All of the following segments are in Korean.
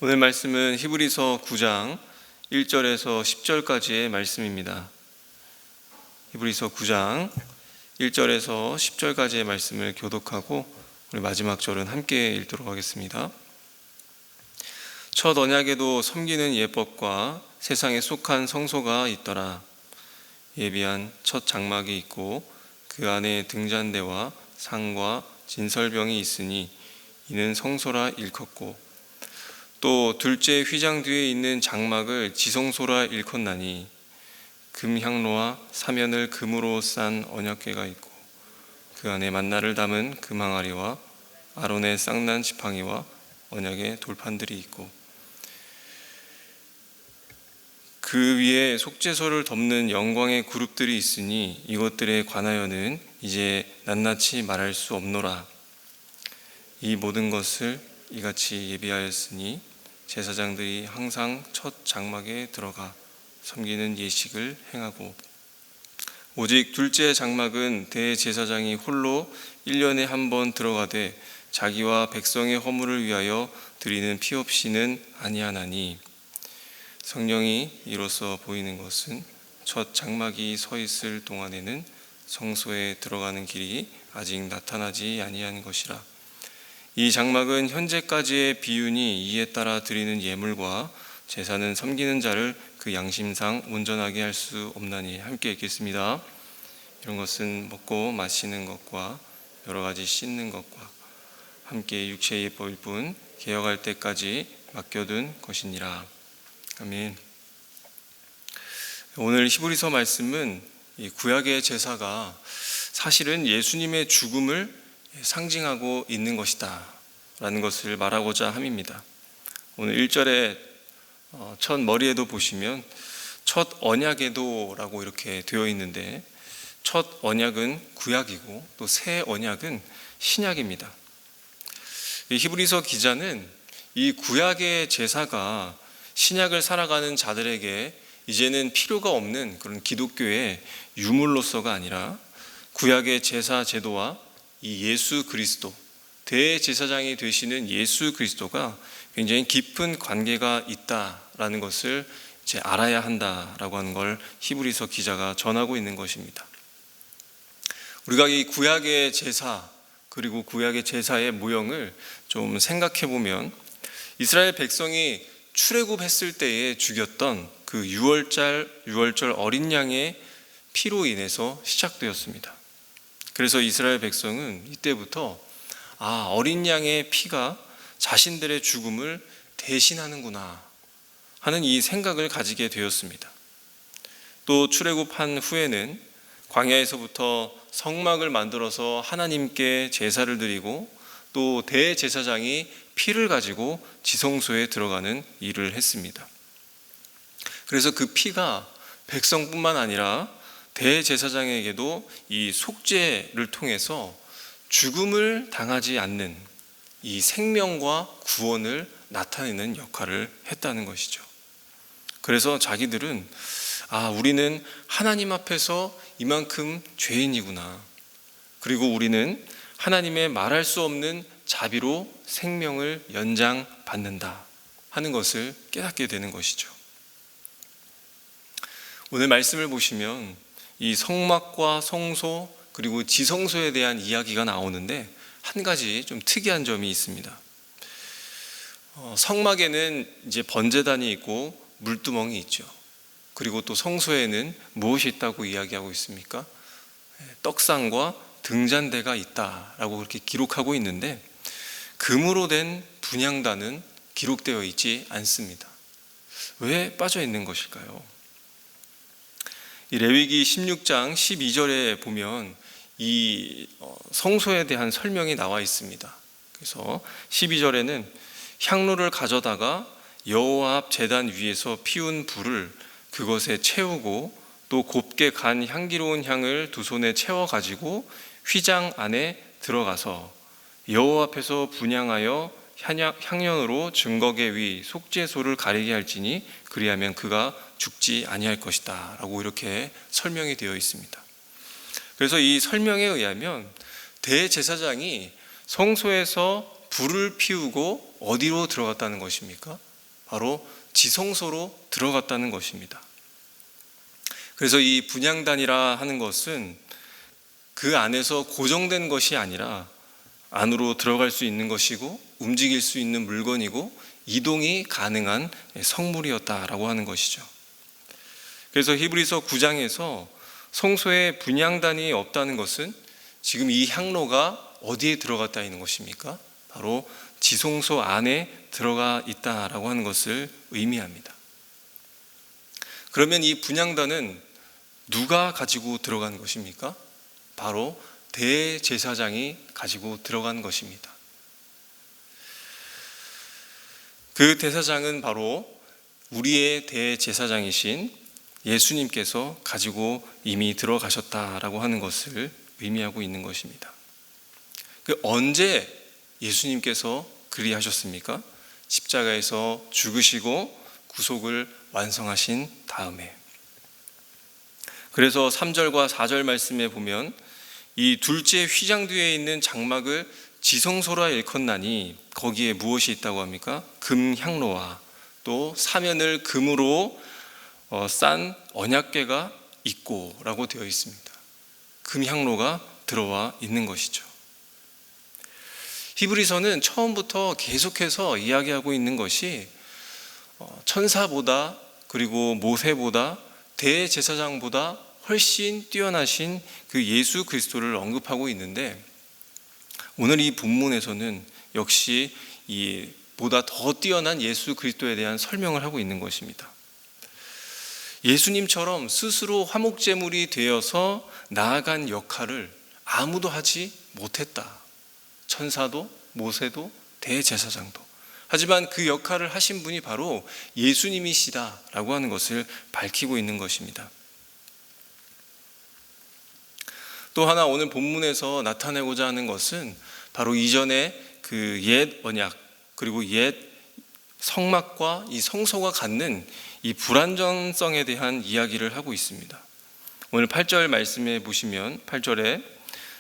오늘 말씀은 히브리서 9장 1절에서 10절까지의 말씀입니다. 히브리서 9장 1절에서 10절까지의 말씀을 교독하고 우리 마지막 절은 함께 읽도록 하겠습니다. 첫 언약에도 섬기는 예법과 세상에 속한 성소가 있더라. 예비한 첫 장막이 있고 그 안에 등잔대와 상과 진설병이 있으니 이는 성소라 일컫고, 또 둘째 휘장 뒤에 있는 장막을 지성소라 일컫나니 금향로와 사면을 금으로 싼 언약궤가 있고 그 안에 만나를 담은 금항아리와 아론의 쌍난 지팡이와 언약의 돌판들이 있고, 그 위에 속죄소를 덮는 영광의 그룹들이 있으니 이것들에 관하여는 이제 낱낱이 말할 수 없노라. 이 모든 것을 이같이 예비하였으니 제사장들이 항상 첫 장막에 들어가 섬기는 예식을 행하고, 오직 둘째 장막은 대제사장이 홀로 1년에 한 번 들어가되 자기와 백성의 허물을 위하여 드리는 피 없이는 아니하나니, 성령이 이로써 보이는 것은 첫 장막이 서 있을 동안에는 성소에 들어가는 길이 아직 나타나지 아니한 것이라. 이 장막은 현재까지의 비유니 이에 따라 드리는 예물과 제사는 섬기는 자를 그 양심상 온전하게 할 수 없나니. 함께 읽겠습니다. 이런 것은 먹고 마시는 것과 여러 가지 씻는 것과 함께 육체의 예법일 뿐 개혁할 때까지 맡겨둔 것이니라. 아멘. 오늘 히브리서 말씀은 이 구약의 제사가 사실은 예수님의 죽음을 상징하고 있는 것이다 라는 것을 말하고자 함입니다. 오늘 1절에 첫 머리에도 보시면 첫 언약에도 라고 이렇게 되어 있는데, 첫 언약은 구약이고 또 새 언약은 신약입니다. 이 히브리서 기자는 이 구약의 제사가 신약을 살아가는 자들에게 이제는 필요가 없는 그런 기독교의 유물로서가 아니라 구약의 제사 제도와 이 예수 그리스도, 대제사장이 되시는 예수 그리스도가 굉장히 깊은 관계가 있다라는 것을 이제 알아야 한다라고 하는 걸 히브리서 기자가 전하고 있는 것입니다. 우리가 이 구약의 제사 그리고 구약의 제사의 모형을 좀 생각해 보면, 이스라엘 백성이 출애굽했을 때에 죽였던 그 유월절 어린 양의 피로 인해서 시작되었습니다. 그래서 이스라엘 백성은 이때부터 어린 양의 피가 자신들의 죽음을 대신하는구나 하는 이 생각을 가지게 되었습니다. 또 출애굽한 후에는 광야에서부터 성막을 만들어서 하나님께 제사를 드리고, 또 대제사장이 피를 가지고 지성소에 들어가는 일을 했습니다. 그래서 그 피가 백성뿐만 아니라 대제사장에게도 이 속죄를 통해서 죽음을 당하지 않는 이 생명과 구원을 나타내는 역할을 했다는 것이죠. 그래서 자기들은 우리는 하나님 앞에서 이만큼 죄인이구나, 그리고 우리는 하나님의 말할 수 없는 자비로 생명을 연장받는다 하는 것을 깨닫게 되는 것이죠. 오늘 말씀을 보시면 이 성막과 성소 그리고 지성소에 대한 이야기가 나오는데, 한 가지 좀 특이한 점이 있습니다. 성막에는 이제 번제단이 있고 물두멍이 있죠. 그리고 또 성소에는 무엇이 있다고 이야기하고 있습니까? 떡상과 등잔대가 있다라고 그렇게 기록하고 있는데, 금으로 된 분향단은 기록되어 있지 않습니다. 왜 빠져 있는 것일까요? 이 레위기 16장 12절에 보면 이 성소에 대한 설명이 나와 있습니다. 그래서 12절에는 향로를 가져다가 여호와 앞 제단 위에서 피운 불을 그것에 채우고, 또 곱게 간 향기로운 향을 두 손에 채워 가지고 휘장 안에 들어가서 여호와 앞에서 분향하여 향연으로 증거계 위 속죄소를 가리게 할지니 그리하면 그가 죽지 아니할 것이다 라고 이렇게 설명이 되어 있습니다. 그래서 이 설명에 의하면 대제사장이 성소에서 불을 피우고 어디로 들어갔다는 것입니까? 바로 지성소로 들어갔다는 것입니다. 그래서 이 분향단이라 하는 것은 그 안에서 고정된 것이 아니라 안으로 들어갈 수 있는 것이고 움직일 수 있는 물건이고 이동이 가능한 성물이었다라고 하는 것이죠. 그래서 히브리서 9장에서 성소에 분향단이 없다는 것은 지금 이 향로가 어디에 들어갔다 있는 것입니까? 바로 지성소 안에 들어가 있다라고 하는 것을 의미합니다. 그러면 이 분향단은 누가 가지고 들어간 것입니까? 바로 대제사장이 가지고 들어간 것입니다. 그 대사장은 바로 우리의 대제사장이신 예수님께서 가지고 이미 들어가셨다라고 하는 것을 의미하고 있는 것입니다. 언제 예수님께서 그리하셨습니까? 십자가에서 죽으시고 구속을 완성하신 다음에. 그래서 3절과 4절 말씀에 보면 이 둘째 휘장 뒤에 있는 장막을 지성소라 일컫나니 거기에 무엇이 있다고 합니까? 금향로와 또 사면을 금으로 싼 언약궤가 있고 라고 되어 있습니다. 금향로가 들어와 있는 것이죠. 히브리서는 처음부터 계속해서 이야기하고 있는 것이 천사보다 그리고 모세보다 대제사장보다 훨씬 뛰어나신 그 예수 그리스도를 언급하고 있는데, 오늘 이 본문에서는 역시 이 보다 더 뛰어난 예수 그리스도에 대한 설명을 하고 있는 것입니다. 예수님처럼 스스로 화목제물이 되어서 나아간 역할을 아무도 하지 못했다. 천사도 모세도 대제사장도. 하지만 그 역할을 하신 분이 바로 예수님이시다라고 하는 것을 밝히고 있는 것입니다. 또 하나 오늘 본문에서 나타내고자 하는 것은 바로 이전에 그 옛 언약 그리고 옛 성막과 이 성소가 갖는 이 불완전성에 대한 이야기를 하고 있습니다. 오늘 8절 말씀에 보시면 8절에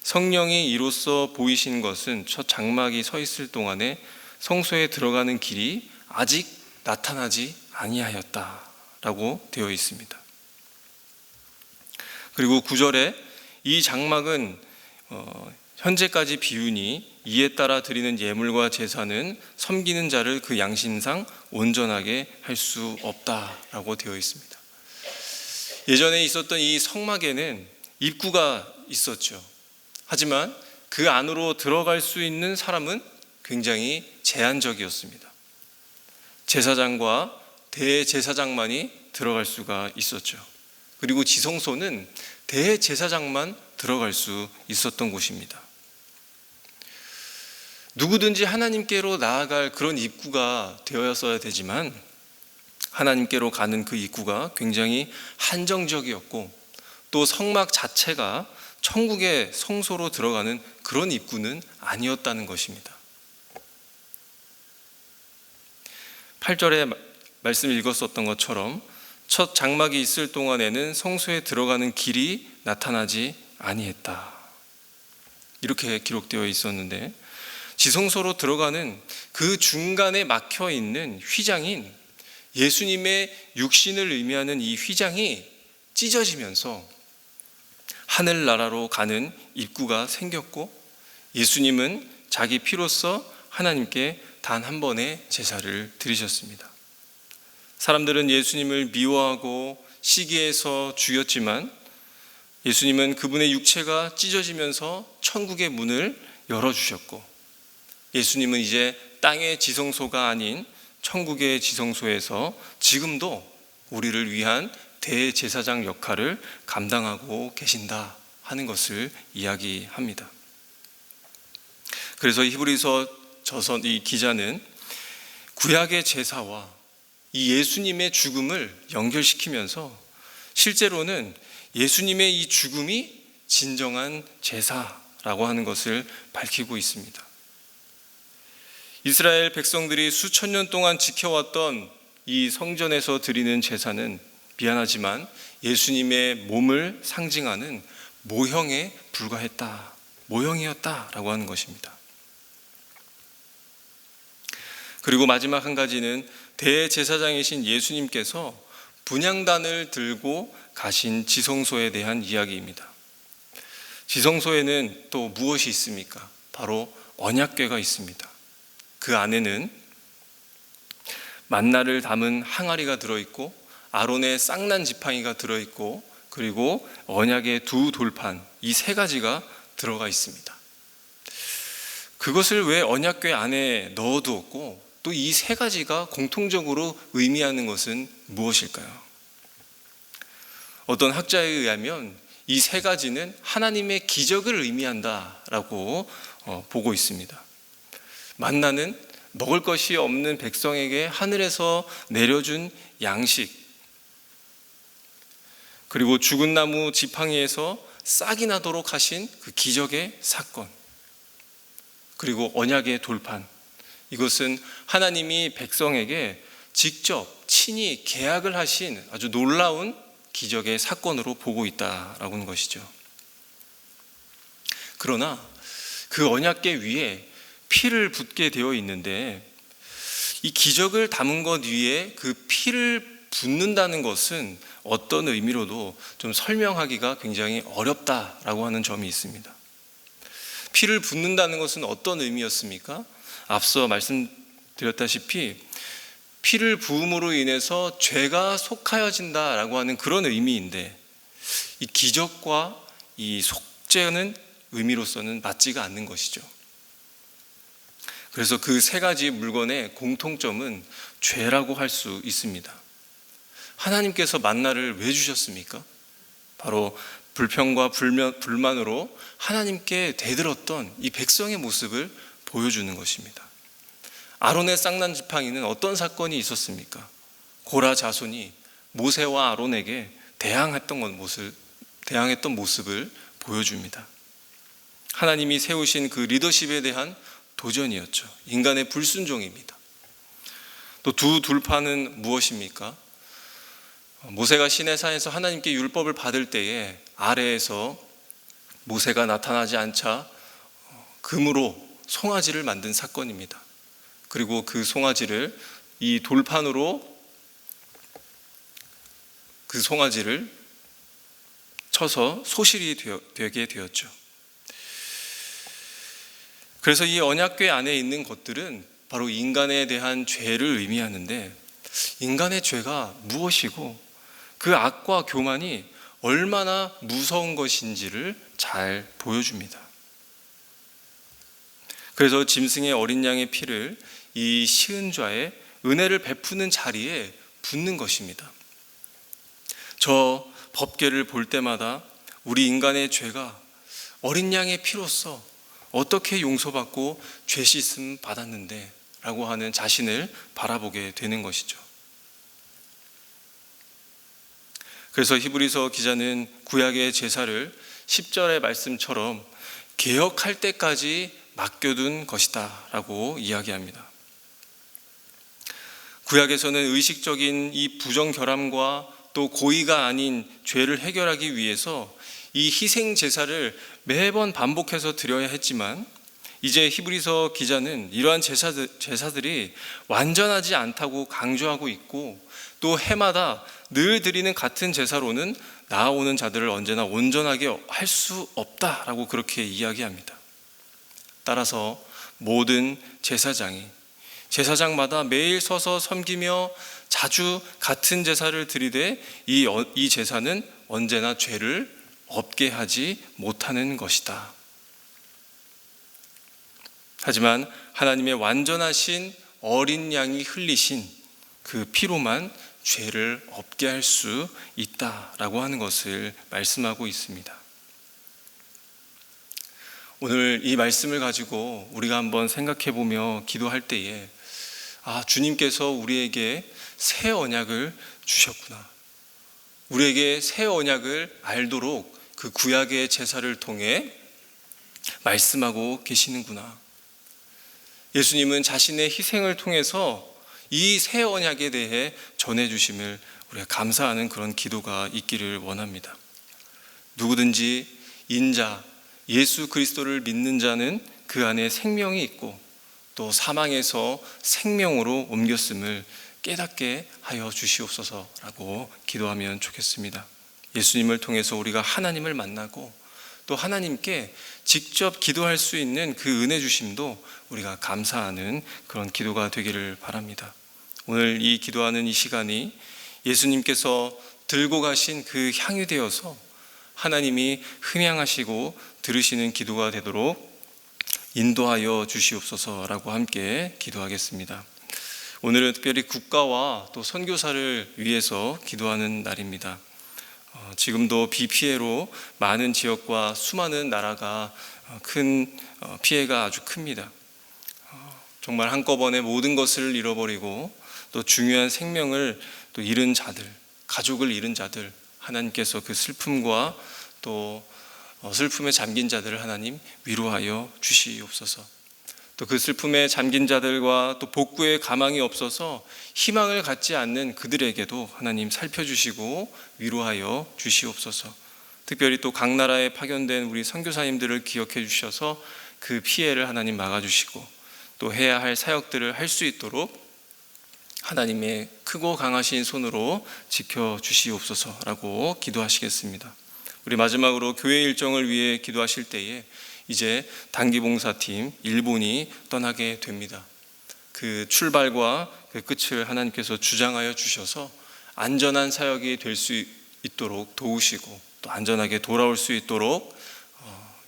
성령이 이로써 보이신 것은 첫 장막이 서 있을 동안에 성소에 들어가는 길이 아직 나타나지 아니하였다라고 되어 있습니다. 그리고 9절에 이 장막은 현재까지 비우니 이에 따라 드리는 예물과 제사는 섬기는 자를 그 양심상 온전하게 할 수 없다라고 되어 있습니다. 예전에 있었던 이 성막에는 입구가 있었죠. 하지만 그 안으로 들어갈 수 있는 사람은 굉장히 제한적이었습니다. 제사장과 대제사장만이 들어갈 수가 있었죠. 그리고 지성소는 대제사장만 들어갈 수 있었던 곳입니다. 누구든지 하나님께로 나아갈 그런 입구가 되었어야 되지만 하나님께로 가는 그 입구가 굉장히 한정적이었고 또 성막 자체가 천국의 성소로 들어가는 그런 입구는 아니었다는 것입니다. 8절에 말씀 읽었었던 것처럼 첫 장막이 있을 동안에는 성소에 들어가는 길이 나타나지 아니했다. 이렇게 기록되어 있었는데 지성소로 들어가는 그 중간에 막혀 있는 휘장인 예수님의 육신을 의미하는 이 휘장이 찢어지면서 하늘나라로 가는 입구가 생겼고 예수님은 자기 피로써 하나님께 단 한 번의 제사를 드리셨습니다. 사람들은 예수님을 미워하고 시기해서 죽였지만 예수님은 그분의 육체가 찢어지면서 천국의 문을 열어주셨고 예수님은 이제 땅의 지성소가 아닌 천국의 지성소에서 지금도 우리를 위한 대제사장 역할을 감당하고 계신다 하는 것을 이야기합니다. 그래서 히브리서 저선 이 기자는 구약의 제사와 이 예수님의 죽음을 연결시키면서 실제로는 예수님의 이 죽음이 진정한 제사라고 하는 것을 밝히고 있습니다. 이스라엘 백성들이 수천 년 동안 지켜왔던 이 성전에서 드리는 제사는 미안하지만 예수님의 몸을 상징하는 모형에 불과했다, 모형이었다라고 하는 것입니다. 그리고 마지막 한 가지는 대제사장이신 예수님께서 분향단을 들고 가신 지성소에 대한 이야기입니다. 지성소에는 또 무엇이 있습니까? 바로 언약궤가 있습니다. 그 안에는 만나를 담은 항아리가 들어있고 아론의 쌍난 지팡이가 들어있고 그리고 언약의 두 돌판, 이 세 가지가 들어가 있습니다. 그것을 왜 언약궤 안에 넣어두었고 또 이 세 가지가 공통적으로 의미하는 것은 무엇일까요? 어떤 학자에 의하면 이 세 가지는 하나님의 기적을 의미한다라고 보고 있습니다. 만나는 먹을 것이 없는 백성에게 하늘에서 내려준 양식, 그리고 죽은 나무 지팡이에서 싹이 나도록 하신 그 기적의 사건, 그리고 언약의 돌판, 이것은 하나님이 백성에게 직접 친히 계약을 하신 아주 놀라운 기적의 사건으로 보고 있다라고 하는 것이죠. 그러나 그 언약궤 위에 피를 붓게 되어 있는데 이 기적을 담은 것 위에 그 피를 붓는다는 것은 어떤 의미로도 좀 설명하기가 굉장히 어렵다라고 하는 점이 있습니다. 피를 붓는다는 것은 어떤 의미였습니까? 앞서 말씀드렸다시피 피를 부음으로 인해서 죄가 속하여진다라고 하는 그런 의미인데 이 기적과 이 속죄는 의미로서는 맞지가 않는 것이죠. 그래서 그 세 가지 물건의 공통점은 죄라고 할 수 있습니다. 하나님께서 만나를 왜 주셨습니까? 바로 불평과 불만으로 하나님께 대들었던 이 백성의 모습을 보여주는 것입니다. 아론의 쌍난 지팡이는 어떤 사건이 있었습니까? 고라 자손이 모세와 아론에게 대항했던 모습을 보여줍니다. 하나님이 세우신 그 리더십에 대한 도전이었죠. 인간의 불순종입니다. 또 두 돌판은 무엇입니까? 모세가 시내산에서 하나님께 율법을 받을 때에 아래에서 모세가 나타나지 않자 금으로 송아지를 만든 사건입니다. 그리고 그 송아지를 이 돌판으로 그 송아지를 쳐서 소실이 되게 되었죠. 그래서 이 언약궤 안에 있는 것들은 바로 인간에 대한 죄를 의미하는데 인간의 죄가 무엇이고 그 악과 교만이 얼마나 무서운 것인지를 잘 보여줍니다. 그래서 짐승의 어린 양의 피를 이 시은좌에 은혜를 베푸는 자리에 붓는 것입니다. 저 법궤를 볼 때마다 우리 인간의 죄가 어린 양의 피로써 어떻게 용서받고 죄 씻음 받았는데 라고 하는 자신을 바라보게 되는 것이죠. 그래서 히브리서 기자는 구약의 제사를 10절의 말씀처럼 개혁할 때까지 맡겨둔 것이다 라고 이야기합니다. 구약에서는 의식적인 이 부정결함과 또 고의가 아닌 죄를 해결하기 위해서 이 희생 제사를 매번 반복해서 드려야 했지만 이제 히브리서 기자는 이러한 제사들이 완전하지 않다고 강조하고 있고 또 해마다 늘 드리는 같은 제사로는 나아오는 자들을 언제나 온전하게 할 수 없다라고 그렇게 이야기합니다. 따라서 모든 제사장마다 매일 서서 섬기며 자주 같은 제사를 드리되 이 제사는 언제나 죄를 없게 하지 못하는 것이다. 하지만 하나님의 완전하신 어린 양이 흘리신 그 피로만 죄를 없게 할 수 있다라고 하는 것을 말씀하고 있습니다. 오늘 이 말씀을 가지고 우리가 한번 생각해 보며 기도할 때에 주님께서 우리에게 새 언약을 주셨구나. 우리에게 새 언약을 알도록 그 구약의 제사를 통해 말씀하고 계시는구나. 예수님은 자신의 희생을 통해서 이 새 언약에 대해 전해주심을 우리가 감사하는 그런 기도가 있기를 원합니다. 누구든지 인자 예수 그리스도를 믿는 자는 그 안에 생명이 있고 또 사망에서 생명으로 옮겼음을 깨닫게 하여 주시옵소서라고 기도하면 좋겠습니다. 예수님을 통해서 우리가 하나님을 만나고 또 하나님께 직접 기도할 수 있는 그 은혜 주심도 우리가 감사하는 그런 기도가 되기를 바랍니다. 오늘 이 기도하는 이 시간이 예수님께서 들고 가신 그 향이 되어서 하나님이 흥향하시고 들으시는 기도가 되도록 인도하여 주시옵소서라고 함께 기도하겠습니다. 오늘은 특별히 국가와 또 선교사를 위해서 기도하는 날입니다. 지금도 비 피해로 많은 지역과 수많은 나라가 큰 피해가 아주 큽니다. 정말 한꺼번에 모든 것을 잃어버리고 또 중요한 생명을 또 잃은 자들, 가족을 잃은 자들, 하나님께서 그 슬픔과 또 슬픔에 잠긴 자들을 하나님 위로하여 주시옵소서. 또 그 슬픔에 잠긴 자들과 또 복구의 가망이 없어서 희망을 갖지 않는 그들에게도 하나님 살펴주시고 위로하여 주시옵소서. 특별히 또 각 나라에 파견된 우리 선교사님들을 기억해 주셔서 그 피해를 하나님 막아주시고 또 해야 할 사역들을 할 수 있도록 하나님의 크고 강하신 손으로 지켜주시옵소서라고 기도하시겠습니다. 우리 마지막으로 교회 일정을 위해 기도하실 때에 이제 단기봉사팀 일본이 떠나게 됩니다. 그 출발과 그 끝을 하나님께서 주장하여 주셔서 안전한 사역이 될 수 있도록 도우시고 또 안전하게 돌아올 수 있도록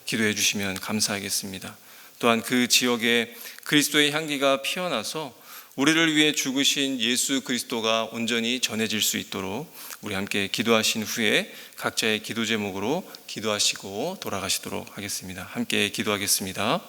기도해 주시면 감사하겠습니다. 또한 그 지역에 그리스도의 향기가 피어나서 우리를 위해 죽으신 예수 그리스도가 온전히 전해질 수 있도록 우리 함께 기도하신 후에 각자의 기도 제목으로 기도하시고 돌아가시도록 하겠습니다. 함께 기도하겠습니다.